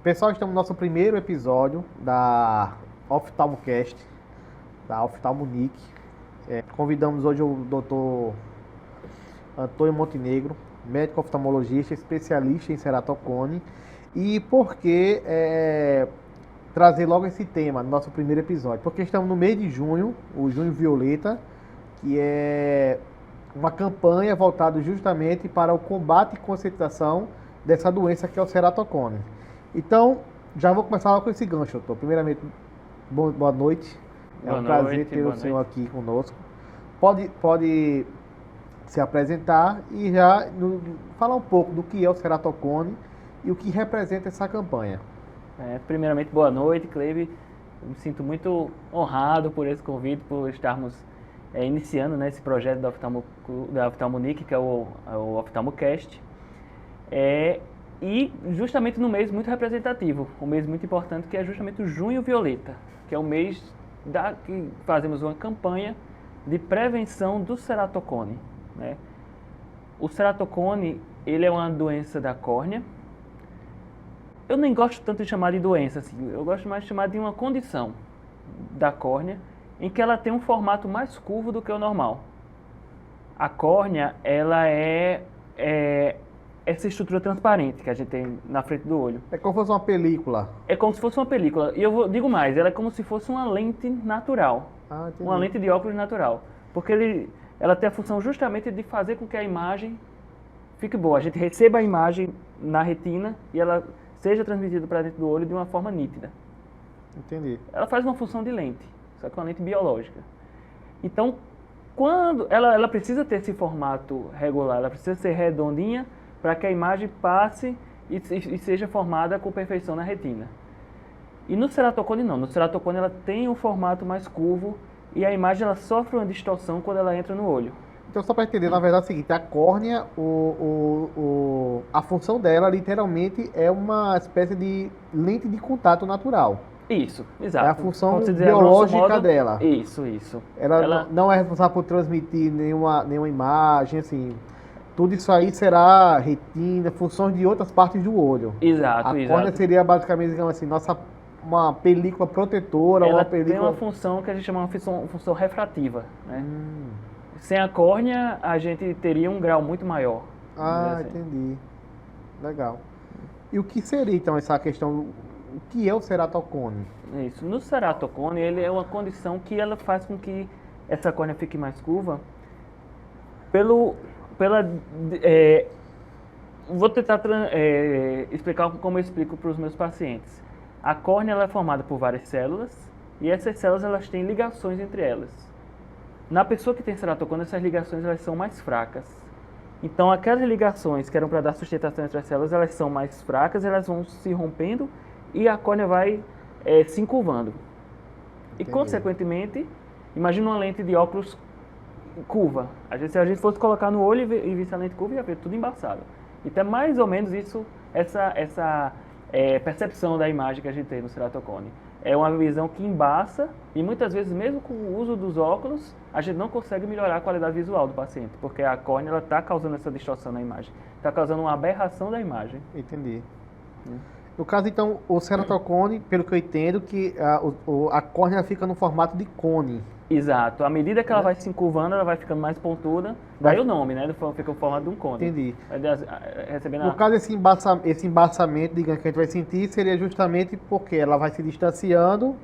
Pessoal, estamos no nosso primeiro episódio da Oftalmocast, da Oftalmonic. Convidamos hoje o Dr. Antônio Montenegro, médico oftalmologista, especialista em ceratocone. E por que trazer logo esse tema no nosso primeiro episódio? Porque estamos no mês de junho, o Junho Violeta, que é uma campanha voltada justamente para o combate e conscientização dessa doença que é o ceratocone. Então, já vou começar com esse gancho, doutor. Primeiramente, boa noite. É um prazer ter o senhor aqui conosco. Pode se apresentar e já falar um pouco do que é o ceratocone e o que representa essa campanha. Primeiramente, boa noite, Cleve. Eu me sinto muito honrado por esse convite, por estarmos iniciando, né, esse projeto da Oftalmonic, que é o Oftalmocast. E justamente no mês muito representativo, um mês muito importante, que é justamente o Junho Violeta, que é o mês que fazemos uma campanha de prevenção do ceratocone, né? O ceratocone, ele é uma doença da córnea. Eu nem gosto tanto de chamar de doença, assim, eu gosto mais de chamar de uma condição da córnea, em que ela tem um formato mais curvo do que o normal. A córnea, ela é essa estrutura transparente que a gente tem na frente do olho. É como se fosse uma película. É como se fosse uma película. E digo mais, ela é como se fosse uma lente natural. Uma lente de óculos natural. Porque ela tem a função justamente de fazer com que a imagem fique boa. A gente receba a imagem na retina e ela seja transmitida para dentro do olho de uma forma nítida. Entendi. Ela faz uma função de lente, só que uma lente biológica. Então, quando ela precisa ter esse formato regular, ela precisa ser redondinha para que a imagem passe e seja formada com perfeição na retina. E no ceratocone não. No ceratocone ela tem um formato mais curvo e a imagem ela sofre uma distorção quando ela entra no olho. Então, só para entender, na verdade é o seguinte, a córnea, a função dela literalmente é uma espécie de lente de contato natural. Isso, exato. É a função biológica dela. Isso. Ela não é responsável por transmitir nenhuma imagem, assim. Tudo isso aí será retina, funções de outras partes do olho. Exato, A córnea seria basicamente, digamos assim, uma película protetora. Ela uma película... tem uma função que a gente chama de função refrativa, né? Sem a córnea, a gente teria um grau muito maior. Ah, assim. Entendi. Legal. E o que seria, então, essa questão... O que é o ceratocone? Isso. No ceratocone, ele é uma condição que ela faz com que essa córnea fique mais curva vou tentar explicar como eu explico para os meus pacientes. A córnea ela é formada por várias células e essas células elas têm ligações entre elas. Na pessoa que tem ceratocone, essas ligações elas são mais fracas. Então, aquelas ligações que eram para dar sustentação entre as células, elas são mais fracas, elas vão se rompendo e a córnea vai se encurvando. E, consequentemente, imagina uma lente de óculos curva. Se a gente fosse colocar no olho e visse a lente curva, ia ver tudo embaçado. Então, é mais ou menos isso, essa percepção da imagem que a gente tem no ceratocone. É uma visão que embaça e muitas vezes, mesmo com o uso dos óculos, a gente não consegue melhorar a qualidade visual do paciente, porque a córnea está causando essa distorção na imagem, está causando uma aberração da imagem. Entendi. No caso, então, o ceratocone, pelo que eu entendo, que a córnea fica no formato de cone. Exato. À medida que ela vai se encurvando, ela vai ficando mais pontuda. Daí o nome, né? Fica o formato de um cone. Entendi. Recebendo no caso, esse embaçamento, digamos, que a gente vai sentir, seria justamente porque ela vai se distanciando.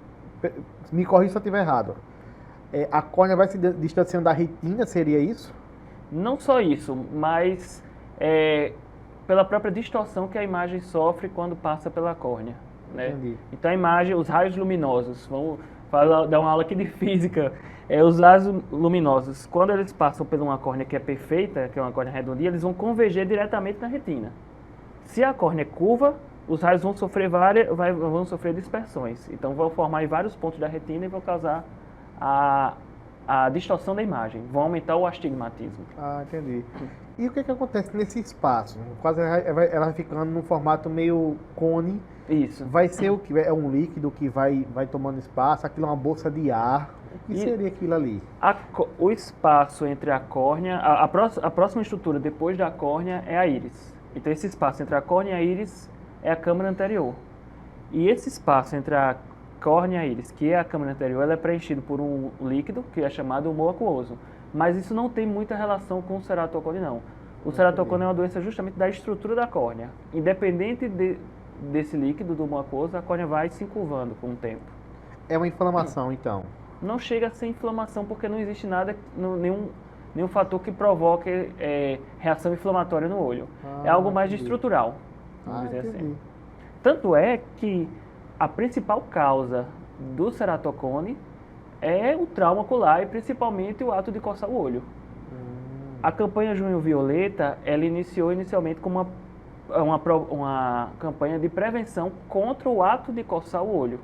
Me corrija se eu estiver errado. A córnea vai se distanciando da retina, seria isso? Não só isso, mas pela própria distorção que a imagem sofre quando passa pela córnea, né? Entendi. Então a imagem, os raios luminosos, vamos dar uma aula aqui de física, os raios luminosos, quando eles passam por uma córnea que é perfeita, que é uma córnea redondinha, eles vão converger diretamente na retina. Se a córnea é curva, os raios vão sofrer dispersões, então vão formar em vários pontos da retina e vão causar a distorção da imagem, vão aumentar o astigmatismo. Ah, entendi. E o que acontece nesse espaço? Quase ela vai ficando num formato meio cone. Isso. Vai ser o que? É um líquido que vai tomando espaço, aquilo é uma bolsa de ar. O que seria aquilo ali? O espaço entre a córnea, a próxima estrutura depois da córnea é a íris. Então esse espaço entre a córnea e a íris é a câmara anterior. E esse espaço entre a córnea e a íris, que é a câmara anterior, ela é preenchido por um líquido que é chamado humor aquoso. Mas isso não tem muita relação com o ceratocone, não. O ceratocone é uma doença justamente da estrutura da córnea. Independente desse líquido, do humor aquoso, a córnea vai se encurvando com o tempo. É uma inflamação, então. Não chega a ser inflamação porque não existe nada, nenhum fator que provoque reação inflamatória no olho. É algo mais de estrutural, vamos dizer assim. Tanto é que a principal causa do ceratocone é o trauma ocular e principalmente o ato de coçar o olho. A campanha Junho Violeta, ela iniciou inicialmente como uma campanha de prevenção contra o ato de coçar o olho.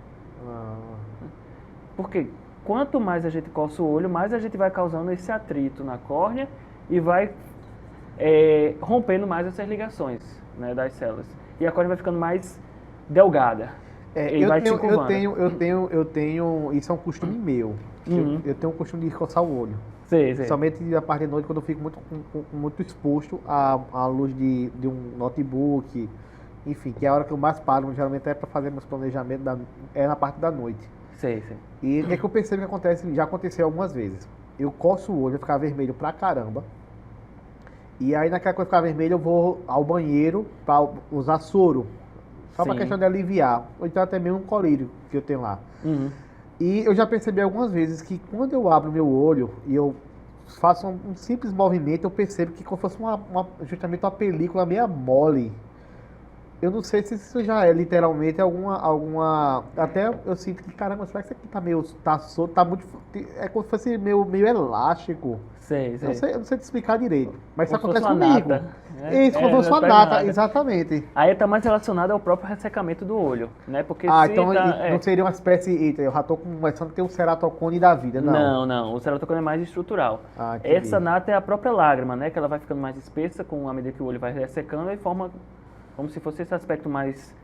Porque quanto mais a gente coça o olho, mais a gente vai causando esse atrito na córnea e vai rompendo mais essas ligações, né, das células. E a córnea vai ficando mais delgada. Eu tenho, isso é um costume meu. Eu tenho um costume de coçar o olho. Sei. Principalmente a parte de noite, quando eu fico muito exposto à luz de um notebook, enfim, que é a hora que eu mais paro, geralmente é para fazer meus planejamentos, é na parte da noite. Sei. E é que eu percebo que já aconteceu algumas vezes. Eu coço o olho, eu ficar vermelho pra caramba. E aí naquela coisa ficar vermelho, eu vou ao banheiro para usar soro. Só para questão de aliviar. Ou então até mesmo um colírio que eu tenho lá. E eu já percebi algumas vezes que quando eu abro meu olho e eu faço um simples movimento, eu percebo que como fosse justamente uma película meio mole. Eu não sei se isso já é literalmente alguma... Até eu sinto que, caramba, será que isso aqui tá meio... Tá solto, tá muito... É como se fosse meio elástico. Sei. Eu não sei te explicar direito. Mas Como isso acontece comigo. nata, né? Isso, como fosse uma nata, exatamente. Aí está mais relacionado ao próprio ressecamento do olho, né? Porque então não seria uma espécie... Eita, eu já tô começando a ter um ceratocone da vida, não. Não. O ceratocone é mais estrutural. Entendi. Essa nata é a própria lágrima, né? Que ela vai ficando mais espessa à medida que o olho vai ressecando e forma como se fosse esse aspecto mais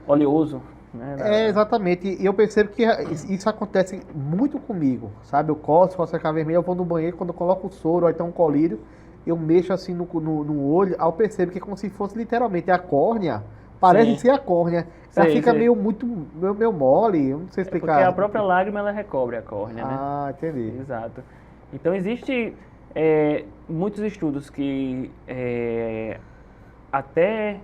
oleoso, né? Exatamente. E eu percebo que isso acontece muito comigo, sabe? Eu coço a ficar vermelho, eu vou no banheiro, quando eu coloco o soro ou então um colírio, eu mexo assim no olho, aí eu percebo que é como se fosse literalmente a córnea, parece ser a córnea. Ela fica meio mole, eu não sei explicar. Porque a própria lágrima, ela recobre a córnea, né? Entendi. Exato. Então, existe muitos estudos que até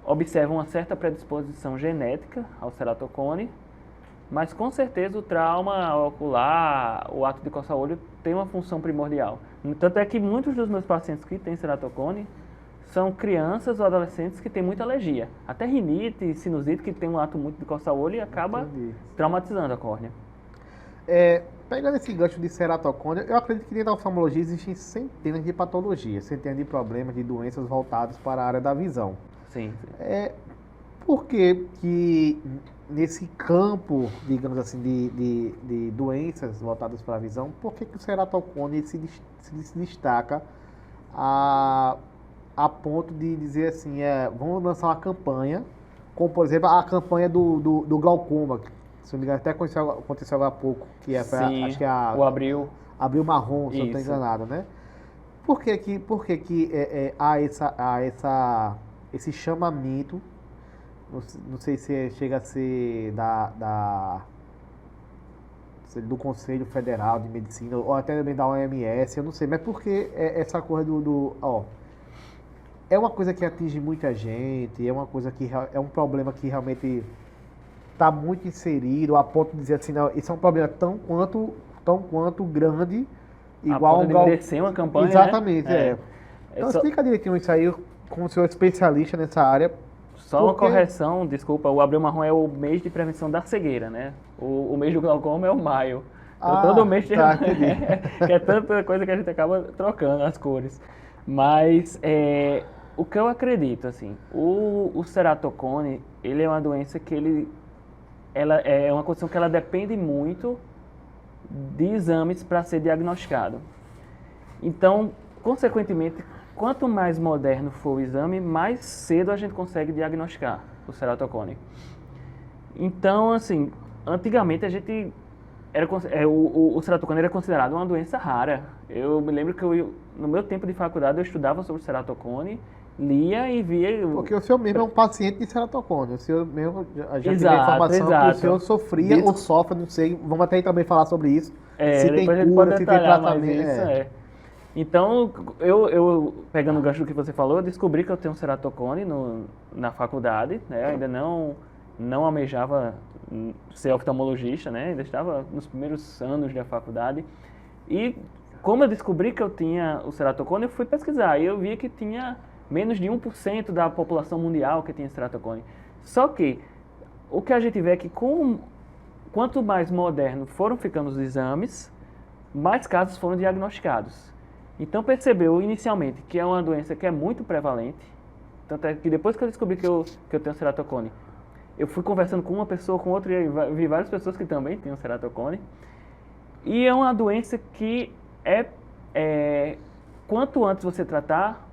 observam uma certa predisposição genética ao ceratocone, mas com certeza o trauma ocular, o ato de coçar o olho, tem uma função primordial. Tanto é que muitos dos meus pacientes que têm ceratocone são crianças ou adolescentes que têm muita alergia. Até rinite, sinusite, que tem um ato muito de coçar o olho e acaba traumatizando a córnea. Pegando esse gancho de ceratocone, eu acredito que dentro da oftalmologia existem centenas de patologias, centenas de problemas, de doenças voltados para a área da visão. Sim. Por que nesse campo, digamos assim, de doenças voltadas para a visão, por que o ceratocone se destaca a ponto de dizer assim, vamos lançar uma campanha, como por exemplo a campanha do glaucoma, se não me engano, até aconteceu agora há pouco, que acho que o Abril Marrom, se eu não estou enganado, né? Por que há esse chamamento, não sei se chega a ser do Conselho Federal de Medicina, ou até também da OMS, eu não sei, mas por que essa coisa é uma coisa que atinge muita gente, é uma coisa que é um problema que realmente está muito inserido, a ponto de dizer assim, não, isso é um problema tão quanto grande, igual a ponto de uma campanha, exatamente, né? Então explica direitinho isso aí, como senhor especialista nessa área. Só uma correção, desculpa, o Abril Marrom é o mês de prevenção da cegueira, né? O mês do glaucoma é o maio. Então, todo mês tem... que é tanta coisa que a gente acaba trocando as cores. Mas o que eu acredito, assim, o ceratocone, ele é uma doença que ela é uma condição que ela depende muito de exames para ser diagnosticado. Então, consequentemente, quanto mais moderno for o exame, mais cedo a gente consegue diagnosticar o ceratocone. Então, assim, antigamente a gente o ceratocone era considerado uma doença rara Eu me lembro que no meu tempo de faculdade eu estudava sobre ceratocone, lia e via... Porque o senhor mesmo é um paciente de ceratocone. O senhor mesmo, a gente tem a Exato, informação que exato. o senhor sofria ou sofre, não sei. Vamos até também falar sobre isso. Se tem depois a gente cura, pode se tem detalhar mais tratamento. isso, Então, eu pegando o gancho do que você falou, eu descobri que eu tenho ceratocone na faculdade, né? Eu ainda não almejava ser oftalmologista, né? Ainda estava nos primeiros anos da faculdade. E como eu descobri que eu tinha o ceratocone, eu fui pesquisar e eu vi que tinha menos de 1% da população mundial que tinha ceratocone. Só que o que a gente vê é que quanto mais moderno foram ficando os exames, mais casos foram diagnosticados. Então percebeu inicialmente que é uma doença que é muito prevalente. Tanto é que depois que eu descobri que eu tenho ceratocone, eu fui conversando com uma pessoa, com outra, e vi várias pessoas que também tinham ceratocone. E é uma doença que quanto antes você tratar,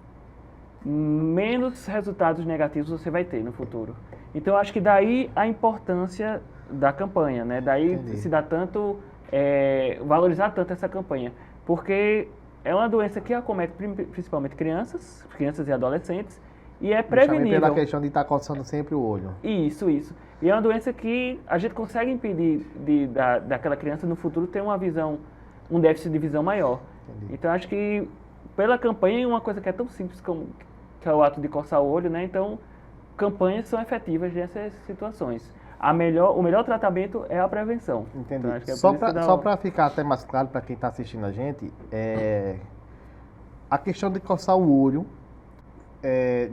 menos resultados negativos você vai ter no futuro. Então, acho que daí a importância da campanha, né? Daí Entendi. se dá tanto, valorizar tanto essa campanha. Porque é uma doença que acomete principalmente crianças e adolescentes, e é prevenível. Pela questão de estar coçando sempre o olho. Isso. E é uma doença que a gente consegue impedir daquela criança no futuro ter um déficit de visão maior. Entendi. Então, acho que pela campanha, uma coisa que é tão simples como que é o ato de coçar o olho, né? Então, campanhas são efetivas nessas situações. O melhor tratamento é a prevenção. Entendi. Então, acho que é Só para ficar até mais claro para quem está assistindo a gente, a questão de coçar o olho,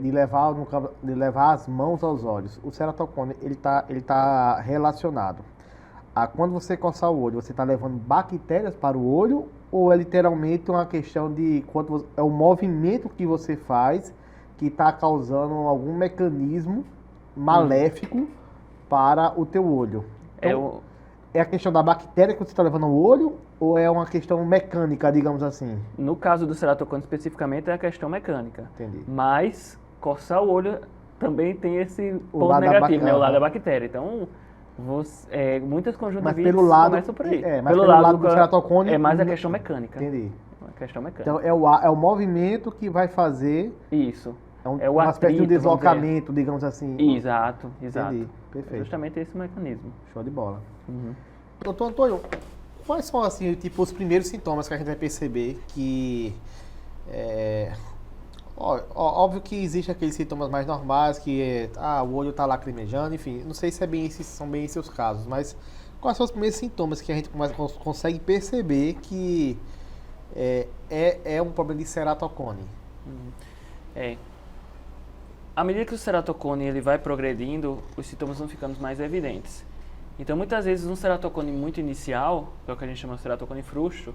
de levar as mãos aos olhos, o ceratocone ele tá relacionado a quando você coçar o olho, você está levando bactérias para o olho, ou é literalmente uma questão de é o movimento que você faz que está causando algum mecanismo maléfico para o teu olho? Então, é a questão da bactéria que você está levando ao olho, ou é uma questão mecânica, digamos assim? No caso do ceratocone especificamente, é a questão mecânica. Entendi. Mas coçar o olho também tem esse O ponto lado da negativo, né? O lado bactéria. da bactéria. Então, muitas Mas conjuntivites pelo lado, começam por aí. mas pelo lado do ceratocone... É mais a questão mecânica. Entendi. A questão mecânica. Então é o movimento que vai fazer... Isso. É uma espécie de atrito, deslocamento, digamos assim. Exato. Entendi. É Perfeito. justamente esse mecanismo. Show de bola. Uhum. Doutor Antônio, quais são assim, tipo, os primeiros sintomas que a gente vai perceber que... óbvio que existem aqueles sintomas mais normais, que o olho está lacrimejando, enfim, não sei se são bem esses os casos, mas quais são os primeiros sintomas que a gente consegue perceber que é um problema de ceratocone? À medida que o ceratocone ele vai progredindo, os sintomas vão ficando mais evidentes. Então, muitas vezes, um ceratocone muito inicial, que é o que a gente chama de ceratocone frustro,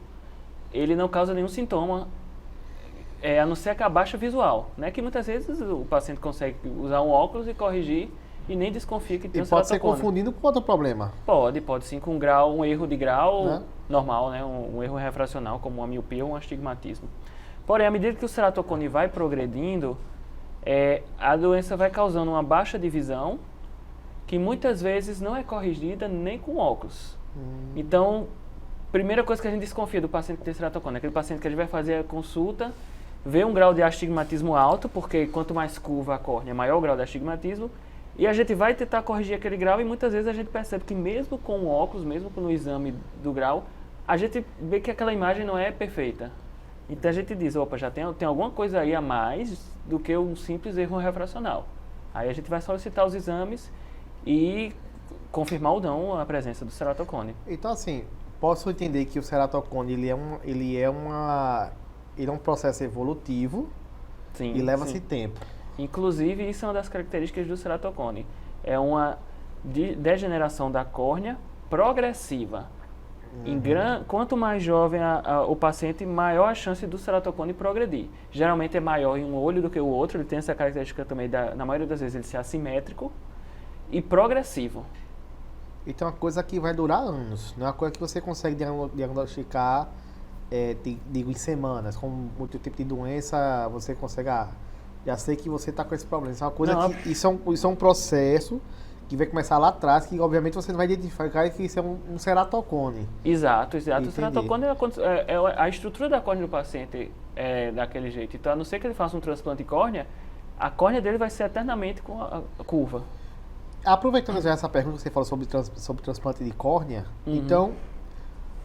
ele não causa nenhum sintoma, a não ser que a baixa visual, né? Que muitas vezes o paciente consegue usar um óculos e corrigir e nem desconfia que tem um E pode ser ceratocone. confundido com outro problema. Pode sim, com um erro de grau Né? normal, né? Um erro refracional, como uma miopia ou um astigmatismo. Porém, à medida que o ceratocone vai progredindo, a doença vai causando uma baixa de visão, que muitas vezes não é corrigida nem com óculos. Então, primeira coisa que a gente desconfia do paciente que tem ceratocone, aquele paciente que a gente vai fazer a consulta, vê um grau de astigmatismo alto, porque quanto mais curva a córnea, maior o grau de astigmatismo, e a gente vai tentar corrigir aquele grau, e muitas vezes a gente percebe que mesmo com o óculos, mesmo no exame do grau, a gente vê que aquela imagem não é perfeita. Então a gente diz, opa, já tem alguma coisa aí a mais do que um simples erro refracional. Aí a gente vai solicitar os exames e confirmar ou não a presença do ceratocone. Então, assim, posso entender que o ceratocone ele é um processo evolutivo. Sim, e leva-se sim. tempo. Inclusive, isso é uma das características do ceratocone. É uma degeneração da córnea progressiva. Quanto mais jovem o paciente, maior a chance do ceratocone progredir. Geralmente é maior em um olho do que o outro, ele tem essa característica também, na maioria das vezes, ele ser assimétrico e progressivo. Então é uma coisa que vai durar anos, não é uma coisa que você consegue diagnosticar digo, em semanas. Com muito tipo de doença, você consegue, já sei que você está com esse problema. Isso é uma coisa isso é um processo que vai começar lá atrás, que obviamente você não vai identificar que isso é um ceratocone. Exato. Entendi. O ceratocone a estrutura da córnea do paciente é daquele jeito. Então, a não ser que ele faça um transplante de córnea, a córnea dele vai ser eternamente com a curva. Aproveitando já essa pergunta que você falou sobre transplante de córnea, então,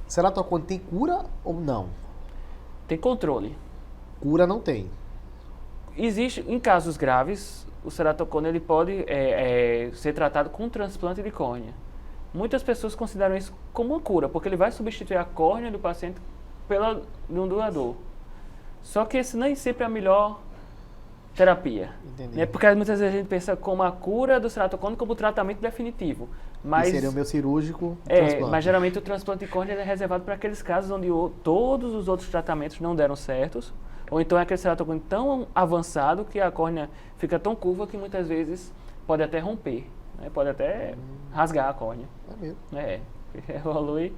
ceratocone tem cura ou não? Tem controle. Cura não tem. Existe, em casos graves, o ceratocone ele pode ser tratado com transplante de córnea. Muitas pessoas consideram isso como uma cura, porque ele vai substituir a córnea do paciente de um doador. Só que esse nem sempre é a melhor terapia. Entendi. Né? Porque muitas vezes a gente pensa como a cura do ceratocone como o tratamento definitivo. Mas, que seria o meu cirúrgico transplante. mas geralmente o transplante de córnea é reservado para aqueles casos onde todos os outros tratamentos não deram certos, ou então é aquele ceratocone tão avançado que a córnea fica tão curva que muitas vezes pode até romper, né? Pode até rasgar a córnea. É mesmo. Evolui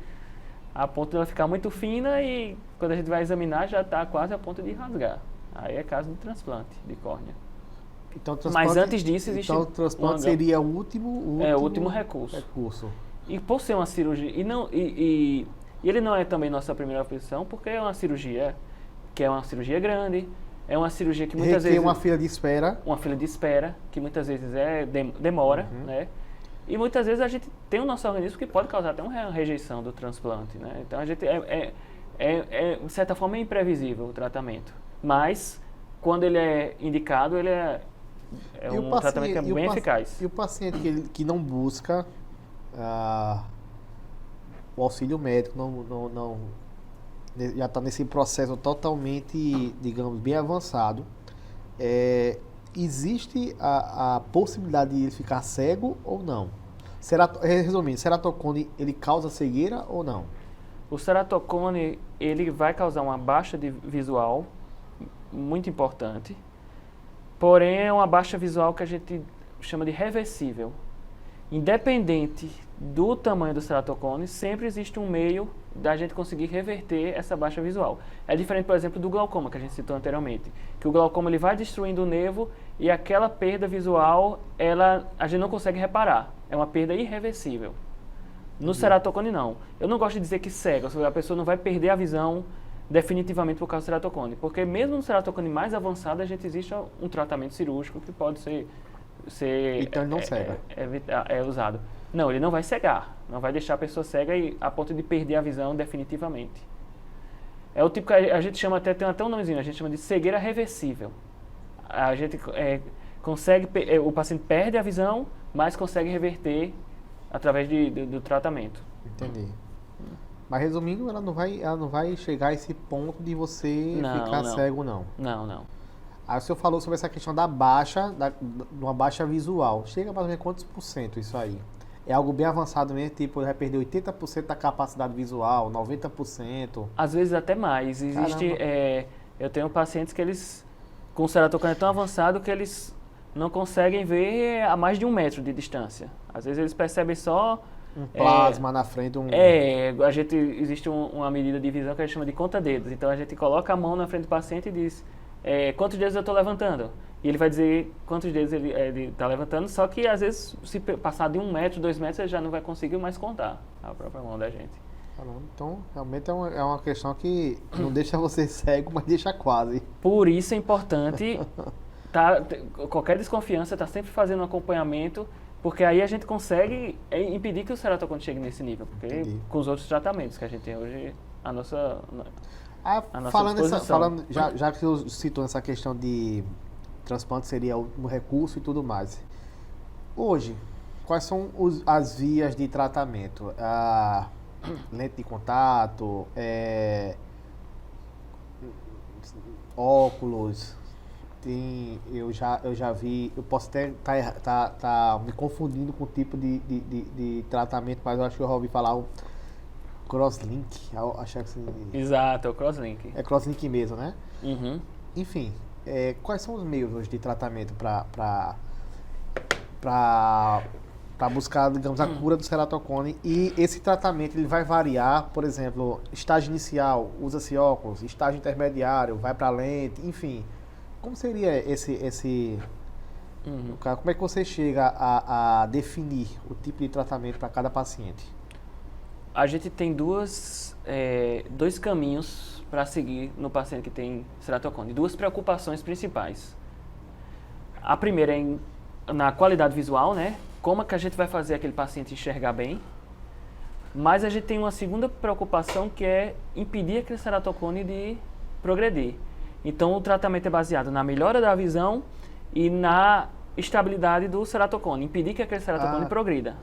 a ponto de ela ficar muito fina e quando a gente vai examinar já está quase a ponto de rasgar. Aí é caso de transplante de córnea. Então, Mas antes disso existe o transplante seria o último recurso. E por ser uma cirurgia, e ele não é também nossa primeira opção, porque é uma cirurgia que é uma cirurgia grande, é uma cirurgia que muitas vezes... uma fila de espera. Uma fila de espera, que muitas vezes demora, né? E muitas vezes a gente tem o nosso organismo que pode causar até uma rejeição do transplante, né? Então a gente de certa forma é imprevisível o tratamento. Mas quando ele é indicado, ele é um tratamento que é bem eficaz. E o paciente que não busca o auxílio médico, não já está nesse processo totalmente, digamos, bem avançado, existe a possibilidade de ele ficar cego ou não? Resumindo, ceratocone, ele causa cegueira ou não? O ceratocone, ele vai causar uma baixa de visual, muito importante, porém é uma baixa visual que a gente chama de reversível. Independente do tamanho do ceratocone, sempre existe um meio da gente conseguir reverter essa baixa visual. É diferente, por exemplo, do glaucoma, que a gente citou anteriormente, que o glaucoma ele vai destruindo o nervo e aquela perda visual, a gente não consegue reparar. É uma perda irreversível. No ceratocone, não. Eu não gosto de dizer que cega, a pessoa não vai perder a visão definitivamente por causa do ceratocone, porque mesmo no ceratocone mais avançado, existe um tratamento cirúrgico que pode ser então ele não cega. Usado. Não, ele não vai cegar, não vai deixar a pessoa cega a ponto de perder a visão definitivamente. É o tipo que a gente chama, tem até um nomezinho, a gente chama de cegueira reversível. A gente o paciente perde a visão, mas consegue reverter através do tratamento. Entendi. Mas resumindo, ela não vai chegar a esse ponto de você ficar cego, não. Não. Aí o senhor falou sobre essa questão de uma baixa visual. Chega mais ou menos quantos por cento isso aí? É algo bem avançado mesmo, tipo, vai perder 80% da capacidade visual, 90%? Às vezes até mais. Eu tenho pacientes que eles, com o ceratocone tão avançado que eles não conseguem ver a mais de 1 metro de distância. Às vezes eles percebem só... Um plasma na frente, existe uma medida de visão que a gente chama de conta-dedos. Então a gente coloca a mão na frente do paciente e diz... quantos dedos eu estou levantando? E ele vai dizer quantos dedos ele está levantando, só que às vezes, se passar de 1 metro, 2 metros, ele já não vai conseguir mais contar a própria mão da gente. Então, realmente é uma questão que não deixa você cego, mas deixa quase. Por isso é importante, qualquer desconfiança, está sempre fazendo um acompanhamento, porque aí a gente consegue impedir que o ceratocone chegue nesse nível, porque com os outros tratamentos que a gente tem hoje, a nossa falando já que eu citou essa questão de transplante seria o último recurso e tudo mais. Hoje, quais são as vias de tratamento? Lente de contato, óculos, eu já vi, eu posso até estar me confundindo com o tipo de tratamento, mas eu acho que eu já ouvi falar o crosslink, acho que assim, exato, é o crosslink. É crosslink mesmo, né? Uhum. Enfim, quais são os meios hoje de tratamento para buscar, digamos, a cura do ceratocone? E esse tratamento ele vai variar, por exemplo, estágio inicial, usa-se óculos, estágio intermediário, vai para lente, enfim. Como seria Uhum. Como é que você chega a definir o tipo de tratamento para cada paciente? A gente tem dois caminhos para seguir no paciente que tem ceratocone, duas preocupações principais. A primeira é na qualidade visual, né? Como é que a gente vai fazer aquele paciente enxergar bem? Mas a gente tem uma segunda preocupação que é impedir aquele ceratocone de progredir. Então o tratamento é baseado na melhora da visão e na estabilidade do ceratocone, impedir que aquele ceratocone progrida.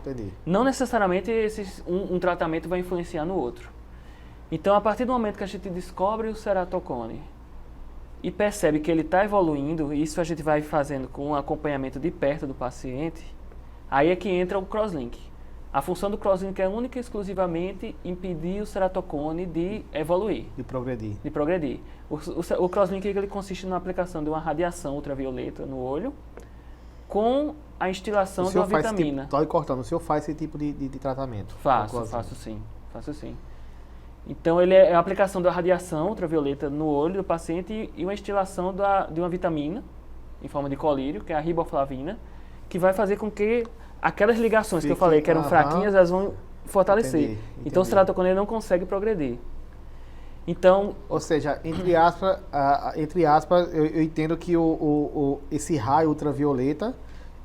Entendi. Não necessariamente um tratamento vai influenciar no outro. Então, a partir do momento que a gente descobre o ceratocone e percebe que ele está evoluindo, isso a gente vai fazendo com um acompanhamento de perto do paciente, aí é que entra o crosslink. A função do crosslink é única e exclusivamente impedir o ceratocone de evoluir. De progredir. De progredir. O crosslink ele consiste na aplicação de uma radiação ultravioleta no olho com a instilação de uma vitamina. Estou cortando. O senhor faz esse tipo de tratamento? Faço sim. Então, ele é a aplicação da radiação ultravioleta no olho do paciente e uma instilação de uma vitamina em forma de colírio, que é a riboflavina, que vai fazer com que aquelas ligações que eu falei que eram fraquinhas, elas vão fortalecer. Entendi. Então, o ceratocone não consegue progredir. Então, ou seja, entre aspas, eu entendo que esse raio ultravioleta,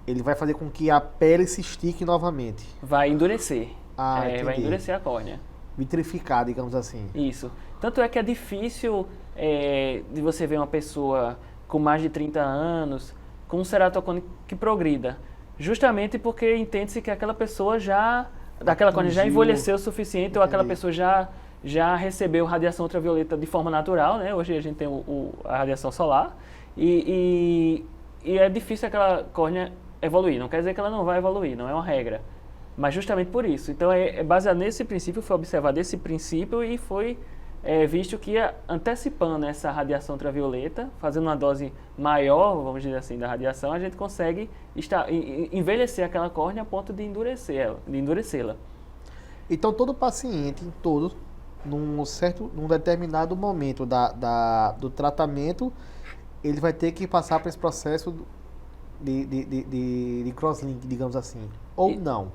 ele vai fazer com que a pele se estique novamente. Vai endurecer. Vai endurecer a córnea. Vitrificar, digamos assim. Isso. Tanto é que é difícil de você ver uma pessoa com mais de 30 anos com um ceratocone que progrida. Justamente porque entende-se que aquela pessoa daquela córnea já envelheceu o suficiente, ou aquela pessoa já recebeu radiação ultravioleta de forma natural, né? Hoje a gente tem a radiação solar e é difícil aquela córnea evoluir. Não quer dizer que ela não vai evoluir, não é uma regra. Mas justamente por isso. Então, baseado nesse princípio, foi observado esse princípio e foi visto que antecipando essa radiação ultravioleta, fazendo uma dose maior, vamos dizer assim, da radiação, a gente consegue envelhecer aquela córnea a ponto de endurecê-la. Então, todo paciente, num determinado momento do tratamento, ele vai ter que passar por esse processo de crosslink, digamos assim, ou não?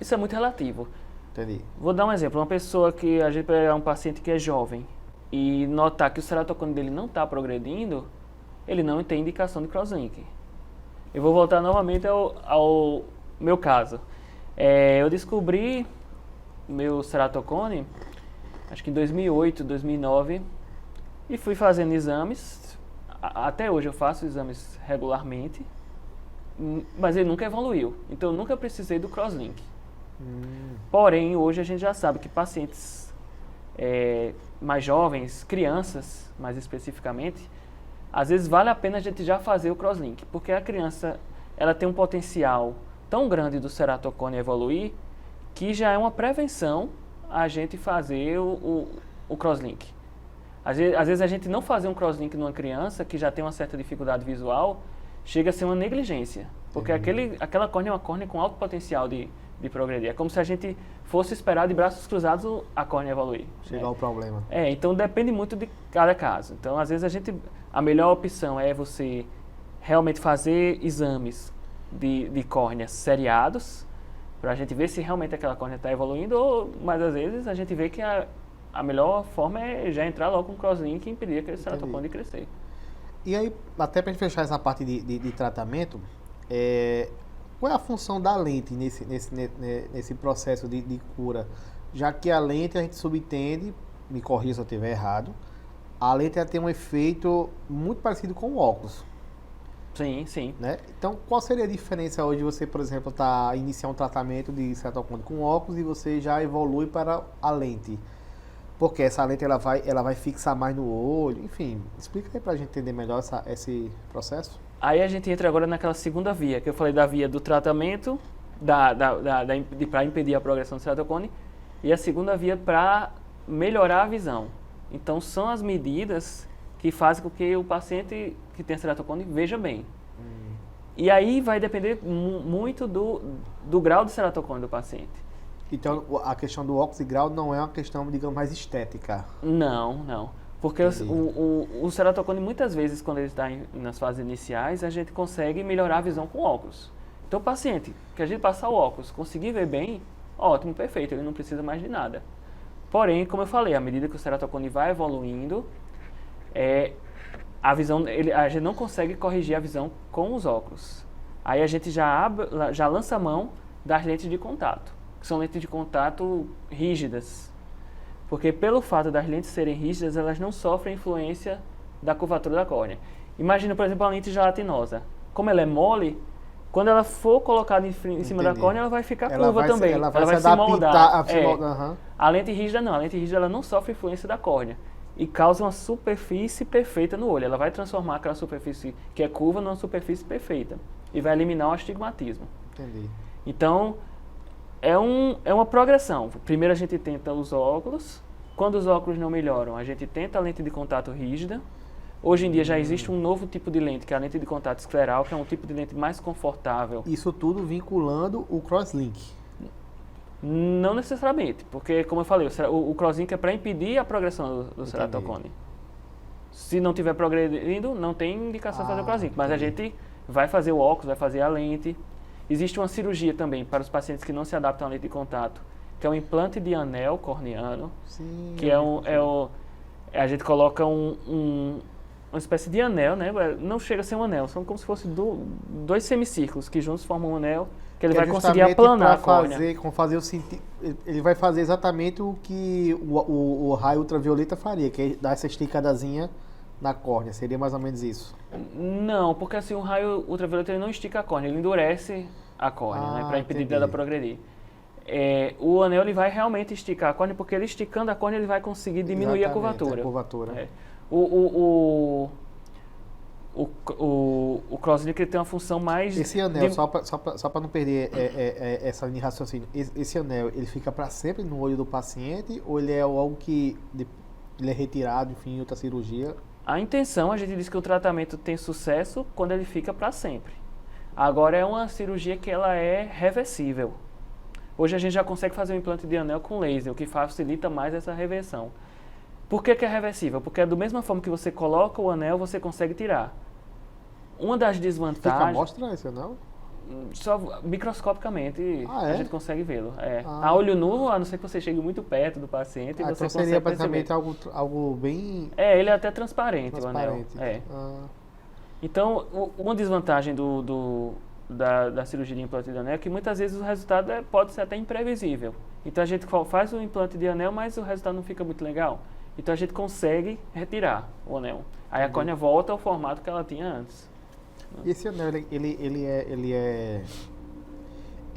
Isso é muito relativo. Entendi. Vou dar um exemplo. Uma pessoa que a gente pegar um paciente que é jovem e notar que o ceratocone dele não está progredindo, ele não tem indicação de crosslink. Eu vou voltar novamente ao meu caso. Eu descobri meu ceratocone, acho que em 2008, 2009, e fui fazendo exames. Até hoje eu faço exames regularmente, mas ele nunca evoluiu. Então eu nunca precisei do crosslink. Porém, hoje a gente já sabe que pacientes mais jovens, crianças mais especificamente, às vezes vale a pena a gente já fazer o crosslink, porque a criança ela tem um potencial tão grande do ceratocone evoluir que já é uma prevenção a gente fazer o crosslink. Às vezes a gente não fazer um crosslink numa criança que já tem uma certa dificuldade visual chega a ser uma negligência, porque aquela córnea é uma córnea com alto potencial de progredir. É como se a gente fosse esperar de braços cruzados a córnea evoluir. Chegar ao problema. Então depende muito de cada caso. Então, às vezes a melhor opção é você realmente fazer exames de córneas seriados, para a gente ver se realmente aquela córnea está evoluindo, mas às vezes a gente vê que a melhor forma é já entrar logo com o crosslink e impedir aquele ceratocone de crescer. E aí, até para a gente fechar essa parte de tratamento, qual é a função da lente nesse processo de cura? Já que a lente a gente subentende, me corrija se eu estiver errado, a lente ela tem um efeito muito parecido com o óculos. Sim, sim. Né? Então, qual seria a diferença hoje de você, por exemplo, iniciar um tratamento de ceratocone com óculos e você já evolui para a lente? Porque essa lente ela vai fixar mais no olho, enfim. Explica aí pra gente entender melhor esse processo. Aí a gente entra agora naquela segunda via, que eu falei da via do tratamento, para impedir a progressão do ceratocone, e a segunda via para melhorar a visão. Então, são as medidas que fazem com que o paciente que tem ceratocone veja bem. E aí vai depender muito do grau de ceratocone do paciente. Então, a questão do óculos e grau não é uma questão, digamos, mais estética. Não. Porque Entendi. o ceratocone, muitas vezes, quando ele está nas fases iniciais, a gente consegue melhorar a visão com óculos. Então, o paciente que a gente passar o óculos, conseguir ver bem, ótimo, perfeito, ele não precisa mais de nada. Porém, como eu falei, à medida que o ceratocone vai evoluindo, a visão, a gente não consegue corrigir a visão com os óculos. Aí a gente já lança a mão das lentes de contato, que são lentes de contato rígidas. Porque pelo fato das lentes serem rígidas, elas não sofrem influência da curvatura da córnea. Imagina, por exemplo, a lente gelatinosa. Como ela é mole, quando ela for colocada em cima da Entendi. córnea, ela vai ficar Ela curva vai também. ela vai ela vai se se moldar. adaptar. Aham. A lente rígida não. A lente rígida ela não sofre influência da córnea. E causa uma superfície perfeita no olho. Ela vai transformar aquela superfície que é curva numa superfície perfeita. E vai eliminar o astigmatismo. Entendi. Então, é uma progressão. Primeiro a gente tenta os óculos. Quando os óculos não melhoram, a gente tenta a lente de contato rígida. Hoje em dia já existe um novo tipo de lente, que é a lente de contato escleral, que é um tipo de lente mais confortável. Isso tudo vinculando o crosslink. Não necessariamente, porque, como eu falei, o crosslink é para impedir a progressão do ceratocone. Se não estiver progredindo, não tem indicação de fazer o crosslink, mas a gente vai fazer o óculos, vai fazer a lente. Existe uma cirurgia também para os pacientes que não se adaptam à lente de contato, que é o implante de anel corneano, Sim, que a gente coloca uma espécie de anel, né? Não chega a ser um anel, são como se fossem dois semicírculos que juntos formam um anel, que ele vai conseguir aplanar a córnea. Ele vai fazer exatamente o que o raio ultravioleta faria, que é dar essa esticadazinha na córnea. Seria mais ou menos isso. Não, porque assim o raio ultravioleta ele não estica a córnea, ele endurece a córnea, né, para impedir dela progredir. O anel ele vai realmente esticar a córnea, porque ele esticando a córnea ele vai conseguir diminuir a curvatura. O crosslink ele tem uma função mais... Esse anel, só para não perder essa linha de raciocínio, esse anel, ele fica para sempre no olho do paciente ou ele é algo que ele é retirado, enfim, em outra cirurgia? A intenção, a gente diz que o tratamento tem sucesso quando ele fica para sempre. Agora é uma cirurgia que ela é reversível. Hoje a gente já consegue fazer um implante de anel com laser, o que facilita mais essa reversão. Por que é reversível? Porque da mesma forma que você coloca o anel, você consegue tirar. Uma das desvantagens... Fica mostra esse anel? Só microscopicamente a gente consegue vê-lo. A olho nu, a não ser que você chegue muito perto do paciente, você então seria consegue basicamente algo bem... ele é até transparente, o anel. Então, uma desvantagem da cirurgia de implante de anel é que muitas vezes o resultado pode ser até imprevisível. Então a gente faz o implante de anel, mas o resultado não fica muito legal. Então a gente consegue retirar o anel. Aí a córnea volta ao formato que ela tinha antes. E esse anel, ele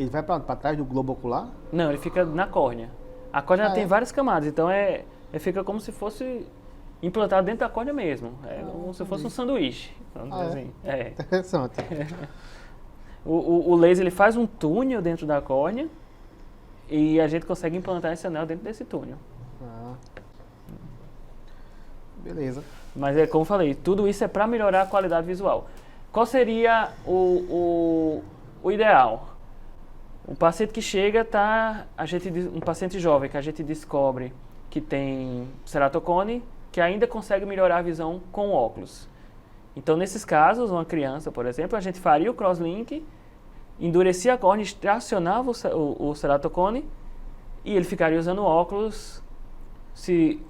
vai para trás do globo ocular? Não, ele fica na córnea. A córnea tem várias camadas, então fica como se fosse implantado dentro da córnea mesmo. Como se fosse um sanduíche. Vamos dizer assim. Interessante. O laser ele faz um túnel dentro da córnea e a gente consegue implantar esse anel dentro desse túnel. Beleza. Mas como eu falei, tudo isso é para melhorar a qualidade visual. Qual seria o ideal? Um paciente que chega, um paciente jovem que a gente descobre que tem ceratocone, que ainda consegue melhorar a visão com óculos. Então, nesses casos, uma criança, por exemplo, a gente faria o crosslink, endurecia a córnea, extracionava o ceratocone e ele ficaria usando óculos se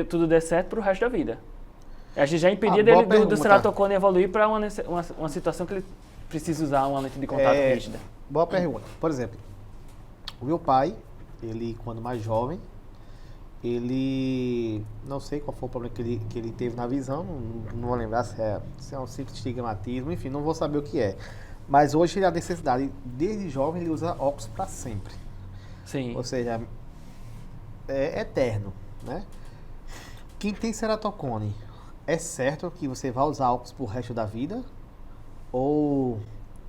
tudo der certo para o resto da vida. A gente já impedia do ceratocone evoluir para uma situação que ele precisa usar uma lente de contato rígida. Boa pergunta. Por exemplo, o meu pai, ele quando mais jovem, ele, não sei qual foi o problema que ele teve na visão, não vou lembrar se é um simples estigmatismo, enfim, não vou saber o que é. Mas hoje ele a necessidade, desde jovem ele usa óculos para sempre. Sim. Ou seja, é eterno, né? Quem tem ceratocone, é certo que você vai usar óculos pro resto da vida? Ou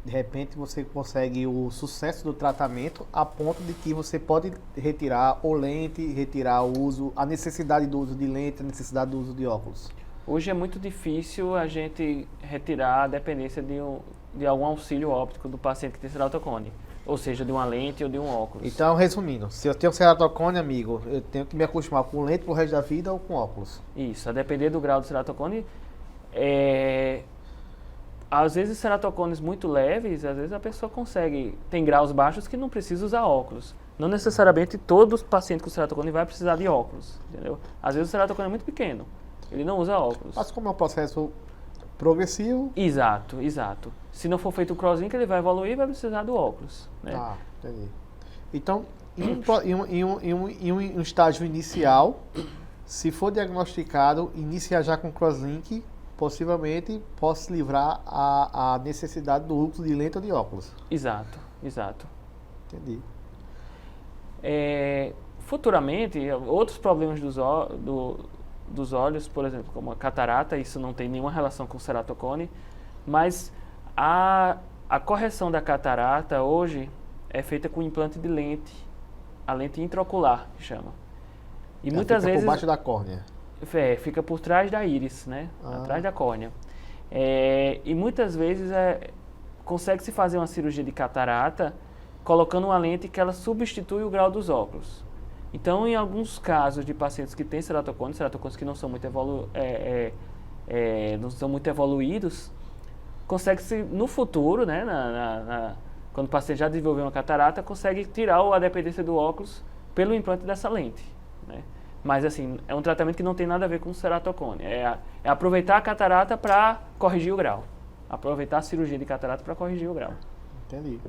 de repente você consegue o sucesso do tratamento a ponto de que você pode retirar o lente, retirar o uso, a necessidade do uso de lente, a necessidade do uso de óculos? Hoje é muito difícil a gente retirar a dependência de algum auxílio óptico do paciente que tem ceratocone. Ou seja, de uma lente ou de um óculos. Então, resumindo, se eu tenho ceratocone, amigo, eu tenho que me acostumar com lente pro resto da vida ou com óculos? Isso, a depender do grau do ceratocone, às vezes ceratocones muito leves, às vezes a pessoa consegue, tem graus baixos que não precisa usar óculos. Não necessariamente todo paciente com ceratocone vai precisar de óculos, entendeu? Às vezes o ceratocone é muito pequeno, ele não usa óculos. Mas como é um processo progressivo... Exato, exato. Se não for feito o crosslink, ele vai evoluir e vai precisar do óculos, né? Ah, entendi. Então, em um estágio inicial, se for diagnosticado, inicia já com crosslink, possivelmente possa se livrar a necessidade do uso de lente ou de óculos. Exato, exato. Entendi. Futuramente, outros problemas dos olhos, por exemplo, como a catarata, isso não tem nenhuma relação com o ceratocone, mas a correção da catarata hoje é feita com implante de lente, a lente intraocular, que chama. E muitas vezes... por baixo da córnea. Fica por trás da íris, né? Atrás da córnea. E muitas vezes consegue-se fazer uma cirurgia de catarata colocando uma lente que ela substitui o grau dos óculos. Então, em alguns casos de pacientes que têm ceratocones que não são muito, não são muito evoluídos, consegue-se no futuro, né? Quando o paciente já desenvolveu uma catarata, consegue tirar a dependência do óculos pelo implante dessa lente, né? Mas, assim, é um tratamento que não tem nada a ver com ceratocone. É aproveitar a catarata para corrigir o grau. Aproveitar a cirurgia de catarata para corrigir o grau. Entendi.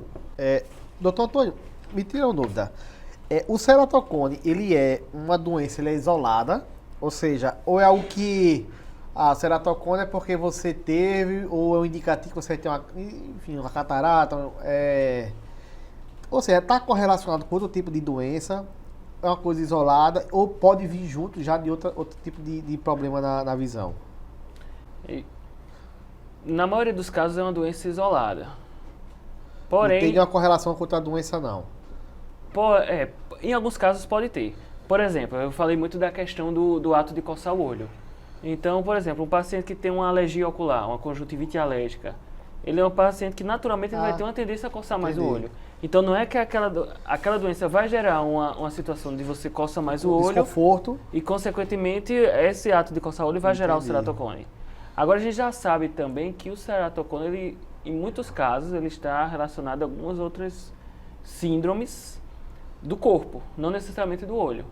Doutor Antônio, me tira uma dúvida. O ceratocone, ele é uma doença, ele é isolada? Ou seja, ou é algo que... A ceratocone é porque você teve, ou é um indicativo que você tem uma catarata? Ou seja, está correlacionado com outro tipo de doença? É uma coisa isolada ou pode vir junto já de outro tipo de problema na visão? Na maioria dos casos é uma doença isolada. Porém, não tem uma correlação com outra doença, não? Em alguns casos pode ter. Por exemplo, eu falei muito da questão do ato de coçar o olho. Então, por exemplo, um paciente que tem uma alergia ocular, uma conjuntivite alérgica, ele é um paciente que naturalmente ele vai ter uma tendência a coçar mais o olho. Então não é que aquela doença vai gerar uma situação de você coça mais o olho, desconforto, e consequentemente esse ato de coçar o olho vai gerar o ceratocone. Agora a gente já sabe também que o ceratocone, ele, em muitos casos, ele está relacionado a algumas outras síndromes do corpo, não necessariamente do olho.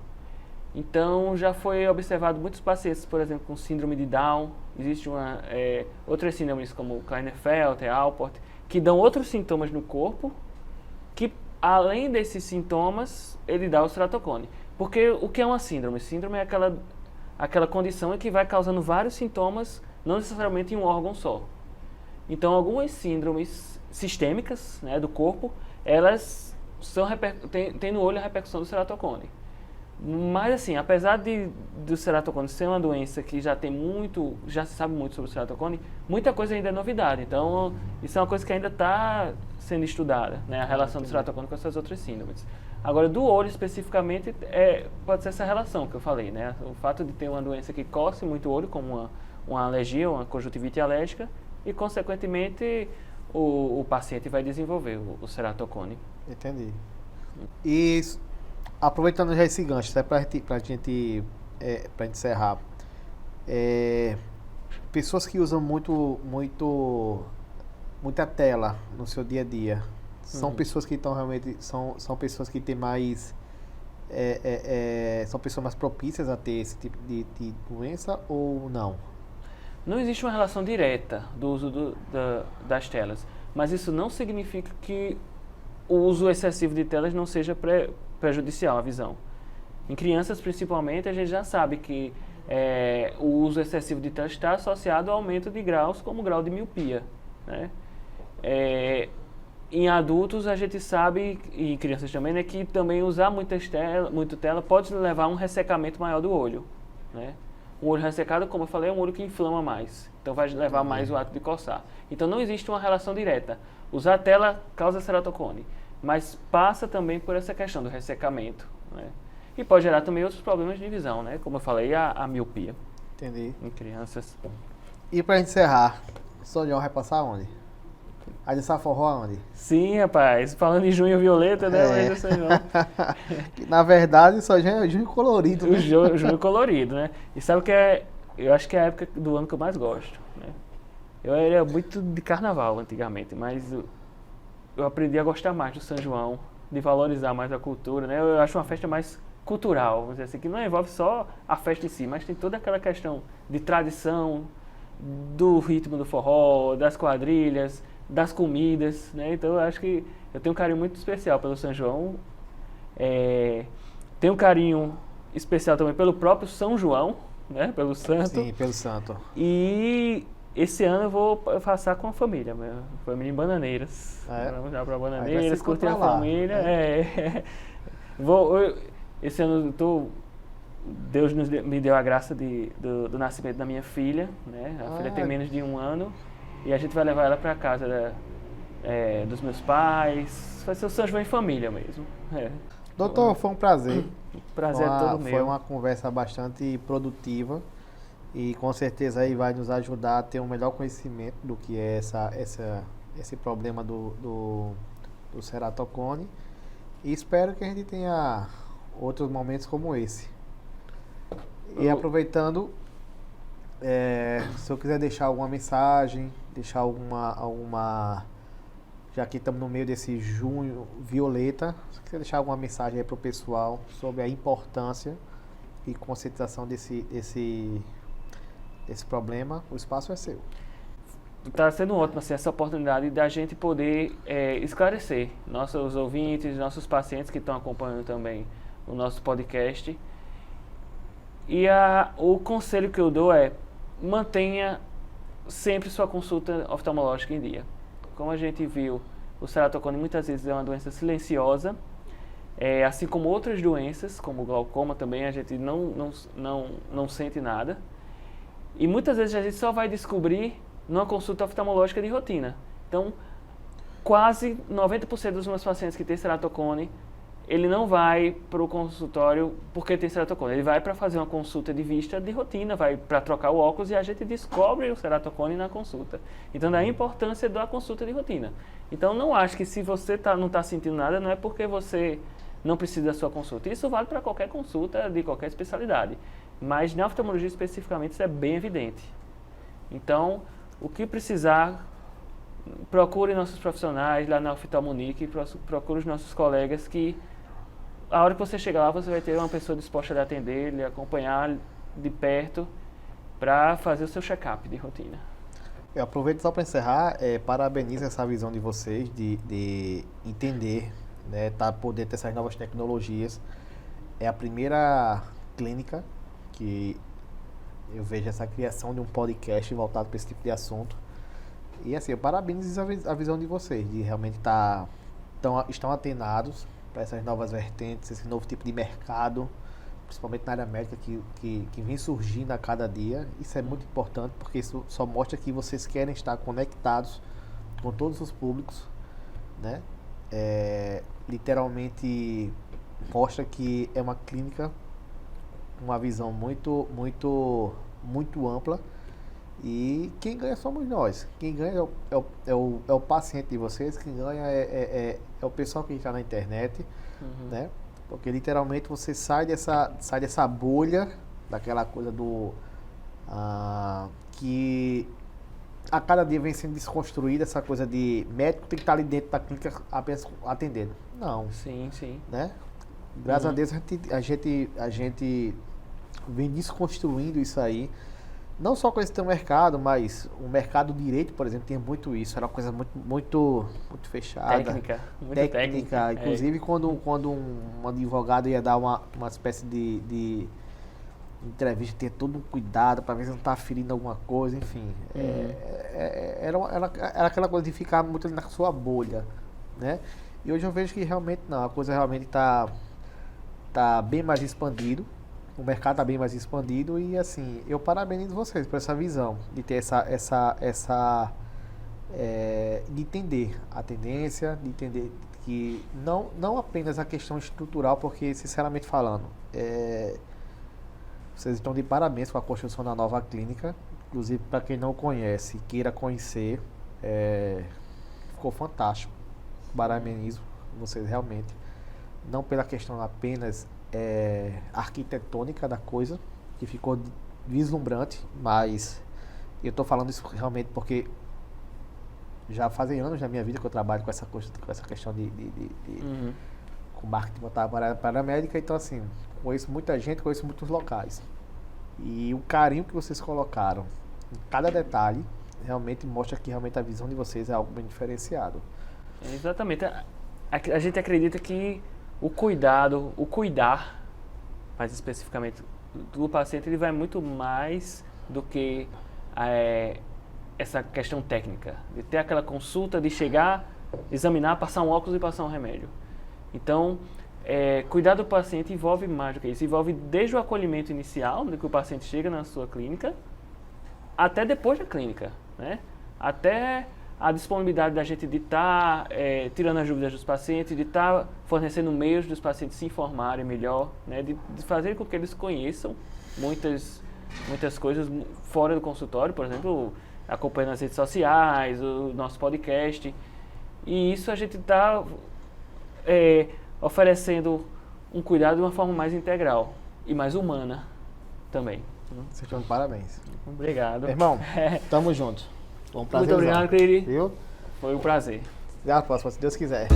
Então já foi observado muitos pacientes, por exemplo, com síndrome de Down. Existe outras síndromes como Klinefelter, Alport, que dão outros sintomas no corpo, que além desses sintomas, ele dá o ceratocone. Porque o que é uma síndrome? Síndrome é aquela condição em que vai causando vários sintomas, não necessariamente em um órgão só. Então algumas síndromes sistêmicas, né, do corpo, elas têm no olho a repercussão do ceratocone. Mas assim, apesar do ceratocone ser uma doença que já se sabe muito sobre o ceratocone, muita coisa ainda é novidade. Então, isso é uma coisa que ainda está sendo estudada, né? A relação do ceratocone com essas outras síndromes. Agora, do olho especificamente, pode ser essa relação que eu falei, né? O fato de ter uma doença que coce muito o olho, como uma alergia, uma conjuntivite alérgica, e consequentemente o paciente vai desenvolver o ceratocone. Entendi. E aproveitando já esse gancho, pra gente encerrar, pessoas que usam muita tela no seu dia a dia, são pessoas que estão realmente, são pessoas que têm mais, são pessoas mais propícias a ter esse tipo de doença ou não? Não existe uma relação direta do uso das telas, mas isso não significa que o uso excessivo de telas não seja prejudicial à visão. Em crianças, principalmente, a gente já sabe que o uso excessivo de telas está associado ao aumento de graus, como o grau de miopia, né? Em adultos, a gente sabe, e em crianças também, né, que também usar muito tela pode levar a um ressecamento maior do olho, né? Um olho ressecado, como eu falei, é um olho que inflama mais. Então vai levar mais o ato de coçar. Então não existe uma relação direta. Usar a tela causa ceratocone, mas passa também por essa questão do ressecamento, né? E pode gerar também outros problemas de visão, né? Como eu falei, a miopia. Entendi. Em crianças. E para encerrar, o Sonhão vai passar onde? Aí dançar forró aonde? Sim, rapaz. Falando em junho violeta, né? Mas eu sei não. Na verdade, só já é junho colorido, O né? junho colorido, né? E sabe o que é? Eu acho que é a época do ano que eu mais gosto, né? Eu era muito de carnaval antigamente, mas eu aprendi a gostar mais do São João, de valorizar mais a cultura, né? Eu acho uma festa mais cultural, vamos dizer assim, que não envolve só a festa em si, mas tem toda aquela questão de tradição, do ritmo do forró, das quadrilhas, das comidas, né? Então eu acho que eu tenho um carinho muito especial pelo São João. Tenho um carinho especial também pelo próprio São João, né? Pelo santo. Sim, pelo santo. E esse ano eu vou passar com a família, minha família em Bananeiras. Vamos já para Bananeiras, curtir a família. Esse ano Deus me deu a graça do nascimento da minha filha, né? A filha tem menos de 1 ano e a gente vai levar ela para casa dos meus pais. Vai ser o São João em família mesmo. Doutor, foi um prazer. Prazer é todo meu. Foi uma conversa bastante produtiva e com certeza aí vai nos ajudar a ter um melhor conhecimento do que é esse problema do ceratocone. E espero que a gente tenha outros momentos como esse. E aproveitando, se eu quiser deixar alguma mensagem, deixar alguma já que estamos no meio desse junho violeta, se quiser deixar alguma mensagem aí para o pessoal sobre a importância e conscientização desse problema, o espaço é seu. Está sendo ótimo assim, essa oportunidade da gente poder esclarecer nossos ouvintes, nossos pacientes que estão acompanhando também o nosso podcast. E o conselho que eu dou é: mantenha sempre sua consulta oftalmológica em dia. Como a gente viu, o ceratocone muitas vezes é uma doença silenciosa, assim como outras doenças, como o glaucoma também, a gente não sente nada. E muitas vezes a gente só vai descobrir numa consulta oftalmológica de rotina. Então, quase 90% dos meus pacientes que têm ceratocone, ele não vai para o consultório porque tem ceratocone. Ele vai para fazer uma consulta de vista de rotina, vai para trocar o óculos e a gente descobre o ceratocone na consulta. Então, daí a importância da consulta de rotina. Então, não acho que se você não está sentindo nada, não é porque você não precisa da sua consulta. Isso vale para qualquer consulta de qualquer especialidade. Mas na oftalmologia especificamente isso é bem evidente. Então, o que precisar, procure nossos profissionais lá na Oftalmonic, procure os nossos colegas que a hora que você chegar lá, você vai ter uma pessoa disposta a lhe atender, lhe acompanhar de perto para fazer o seu check-up de rotina. Eu aproveito só para encerrar, parabenizo essa visão de vocês de entender, né, poder ter essas novas tecnologias. É a primeira clínica que eu vejo essa criação de um podcast voltado para esse tipo de assunto. E assim, eu parabenizo a visão de vocês, de realmente estão atenados para essas novas vertentes, esse novo tipo de mercado, principalmente na área médica que vem surgindo a cada dia. Isso é muito importante, porque isso só mostra que vocês querem estar conectados com todos os públicos, né? Literalmente mostra que é uma clínica com uma visão muito, muito, muito ampla. E quem ganha somos nós. Quem ganha é o paciente de vocês, quem ganha é o pessoal que está na internet, né? Porque literalmente você sai dessa bolha, daquela coisa que a cada dia vem sendo desconstruída, essa coisa de médico tem que estar ali dentro da clínica apenas atendendo. Não. Sim, sim. Né? Graças a Deus a gente vem desconstruindo isso aí. Não só com esse teu mercado, mas o mercado direito, por exemplo, tinha muito isso. Era uma coisa muito fechada. Técnica. Inclusive, quando um advogado ia dar uma espécie de entrevista, tinha todo um cuidado para ver se não estava ferindo alguma coisa, enfim. Era aquela coisa de ficar muito ali na sua bolha, né? E hoje eu vejo que realmente não, a coisa realmente está bem mais expandido. O mercado está bem mais expandido e, assim, eu parabenizo vocês por essa visão, de ter de entender a tendência, de entender que não apenas a questão estrutural, porque, sinceramente falando, vocês estão de parabéns com a construção da nova clínica. Inclusive, para quem não conhece, queira conhecer, ficou fantástico. Parabenizo vocês realmente. Não pela questão apenas arquitetônica da coisa, que ficou vislumbrante, mas eu estou falando isso realmente porque já fazem anos na minha vida que eu trabalho com essa questão de com marketing para a médica, então assim, conheço muita gente, conheço muitos locais. E o carinho que vocês colocaram em cada detalhe realmente mostra que realmente a visão de vocês é algo bem diferenciado. Exatamente. A gente acredita que o cuidar, mais especificamente do paciente, ele vai muito mais do que essa questão técnica, de ter aquela consulta, de chegar, examinar, passar um óculos e passar um remédio. Então, cuidar do paciente envolve mais do que isso, envolve desde o acolhimento inicial, do que o paciente chega na sua clínica, até depois da clínica, né? Até a disponibilidade da gente de estar tirando as dúvidas dos pacientes, de estar fornecendo meios dos pacientes se informarem melhor, né? De fazer com que eles conheçam muitas coisas fora do consultório, por exemplo, acompanhando as redes sociais, o nosso podcast. E isso a gente está oferecendo um cuidado de uma forma mais integral e mais humana também. Vocês estão de parabéns. Obrigado. Meu irmão, tamo junto. Foi um prazer. Muito obrigado, Cleide. Viu? Foi um prazer. Até a próxima, se Deus quiser.